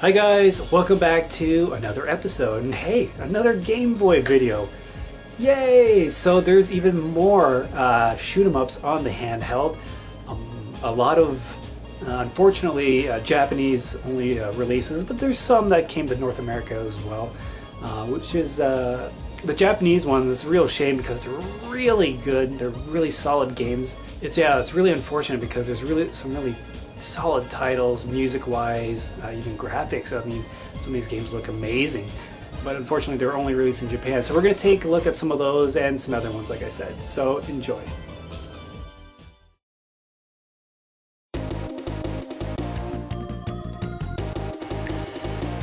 Hi guys, welcome back to another episode, and hey, another Game Boy video. Yay! So there's even more shoot 'em ups on the handheld. A lot of, unfortunately, Japanese only releases, but there's some that came to North America as well, which is the Japanese ones. It's a real shame because they're really good. They're really solid games. It's really unfortunate because there's some really solid titles, music-wise, even graphics. I mean, some of these games look amazing, but unfortunately they're only released in Japan. So we're going to take a look at some of those and some other ones, like I said. So enjoy.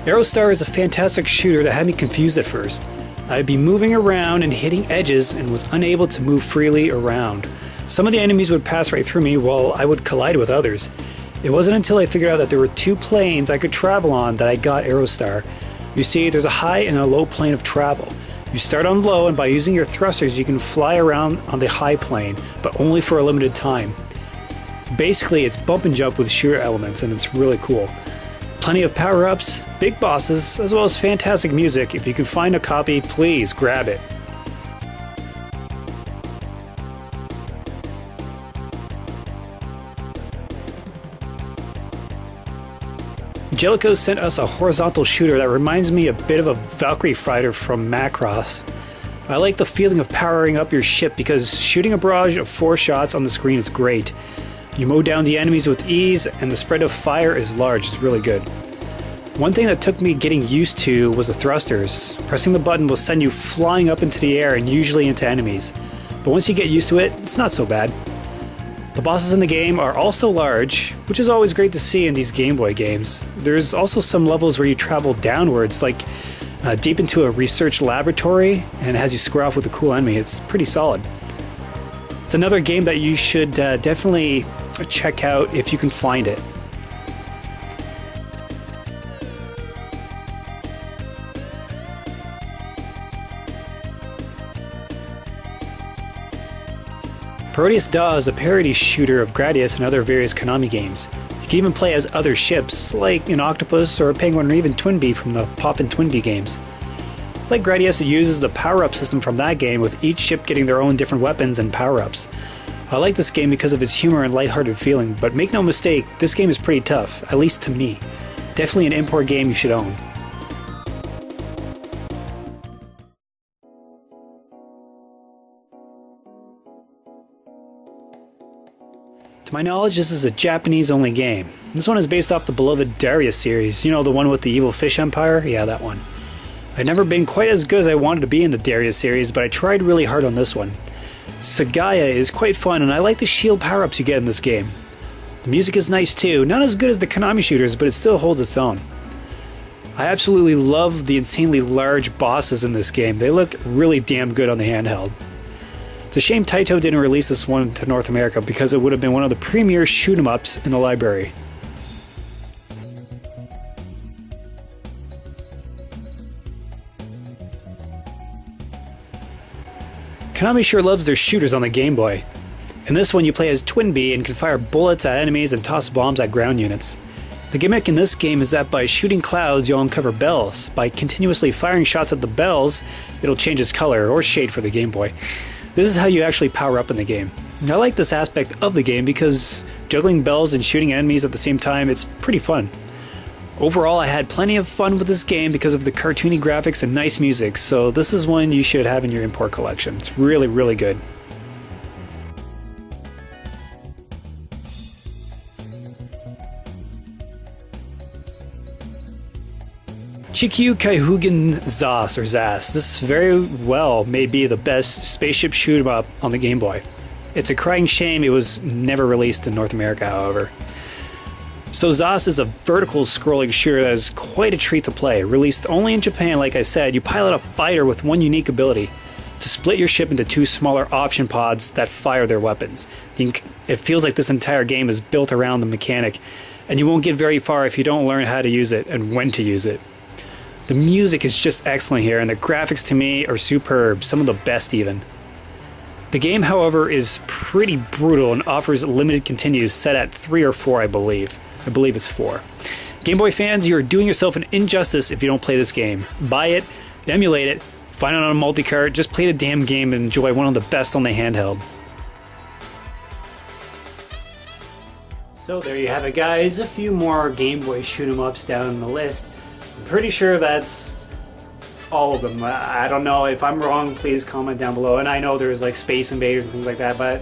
Aerostar is a fantastic shooter that had me confused at first. I'd be moving around and hitting edges and was unable to move freely around. Some of the enemies would pass right through me while I would collide with others. It wasn't until I figured out that there were two planes I could travel on that I got Aerostar. You see, there's a high and a low plane of travel. You start on low, and by using your thrusters you can fly around on the high plane, but only for a limited time. Basically, it's bump and jump with shooter elements, and it's really cool. Plenty of power-ups, big bosses, as well as fantastic music. If you can find a copy, please grab it. Jellico sent us a horizontal shooter that reminds me a bit of a Valkyrie fighter from Macross. I like the feeling of powering up your ship because shooting a barrage of 4 shots on the screen is great. You mow down the enemies with ease, and the spread of fire is large. It's really good. One thing that took me getting used to was the thrusters. Pressing the button will send you flying up into the air and usually into enemies. But once you get used to it, it's not so bad. The bosses in the game are also large, which is always great to see in these Game Boy games. There's also some levels where you travel downwards, like deep into a research laboratory, and as you square off with a cool enemy, it's pretty solid. It's another game that you should definitely check out if you can find it. Proteus is a parody shooter of Gradius and other various Konami games. You can even play as other ships, like an octopus or a penguin or even Twinbee from the Pop and Twinbee games. Like Gradius, it uses the power-up system from that game, with each ship getting their own different weapons and power-ups. I like this game because of its humor and lighthearted feeling, but make no mistake, this game is pretty tough, at least to me. Definitely an import game you should own. To my knowledge, this is a Japanese-only game. This one is based off the beloved Darius series. You know, the one with the evil fish empire? Yeah, that one. I've never been quite as good as I wanted to be in the Darius series, but I tried really hard on this one. Gaea is quite fun, and I like the shield power-ups you get in this game. The music is nice too, not as good as the Konami shooters, but it still holds its own. I absolutely love the insanely large bosses in this game. They look really damn good on the handheld. It's a shame Taito didn't release this one to North America because it would have been one of the premier shoot 'em ups in the library. Konami sure loves their shooters on the Game Boy. In this one you play as Twinbee and can fire bullets at enemies and toss bombs at ground units. The gimmick in this game is that by shooting clouds you'll uncover bells. By continuously firing shots at the bells, it'll change its color or shade for the Game Boy. This is how you actually power up in the game. And I like this aspect of the game because juggling bells and shooting enemies at the same time, it's pretty fun. Overall, I had plenty of fun with this game because of the cartoony graphics and nice music, so this is one you should have in your import collection. It's really, really good. Chikyu Kaihugen Xahsz, or Xahsz. This very well may be the best spaceship shoot 'em up on the Game Boy. It's a crying shame it was never released in North America, however. So Xahsz is a vertical scrolling shooter that is quite a treat to play. Released only in Japan, like I said, you pilot a fighter with one unique ability: to split your ship into 2 smaller option pods that fire their weapons. It feels like this entire game is built around the mechanic, and you won't get very far if you don't learn how to use it and when to use it. The music is just excellent here, and the graphics to me are superb, some of the best even. The game, however, is pretty brutal and offers limited continues set at 3 or 4, I believe. I believe it's 4. Game Boy fans, you're doing yourself an injustice if you don't play this game. Buy it, emulate it, find it on a multi-cart, just play the damn game and enjoy one of the best on the handheld. So there you have it, guys. A few more Game Boy shoot-'em-ups down the list. I'm pretty sure that's all of them. I don't know. If I'm wrong, please comment down below. And I know there's like Space Invaders and things like that, but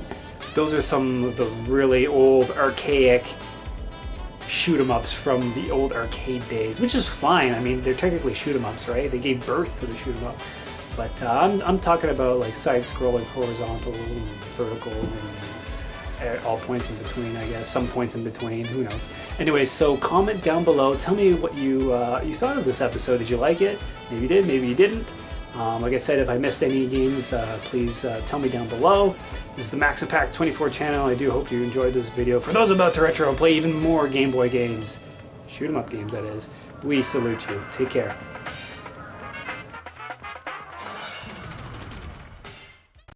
those are some of the really old, archaic shoot-'em-ups from the old arcade days, which is fine. I mean, they're technically shoot-'em-ups, right? They gave birth to the shoot-'em-up. But I'm talking about like side-scrolling, horizontal, and vertical, and all points in between, I guess. Some points in between, who knows. Anyway, so comment down below. Tell me what you thought of this episode. Did you like it? Maybe you did, maybe you didn't. Like I said, if I missed any games, please tell me down below. This is the Max Pack 24 channel. I do hope you enjoyed this video. For those about to retro play even more Game Boy games, shoot 'em up games that is, we salute you. Take care.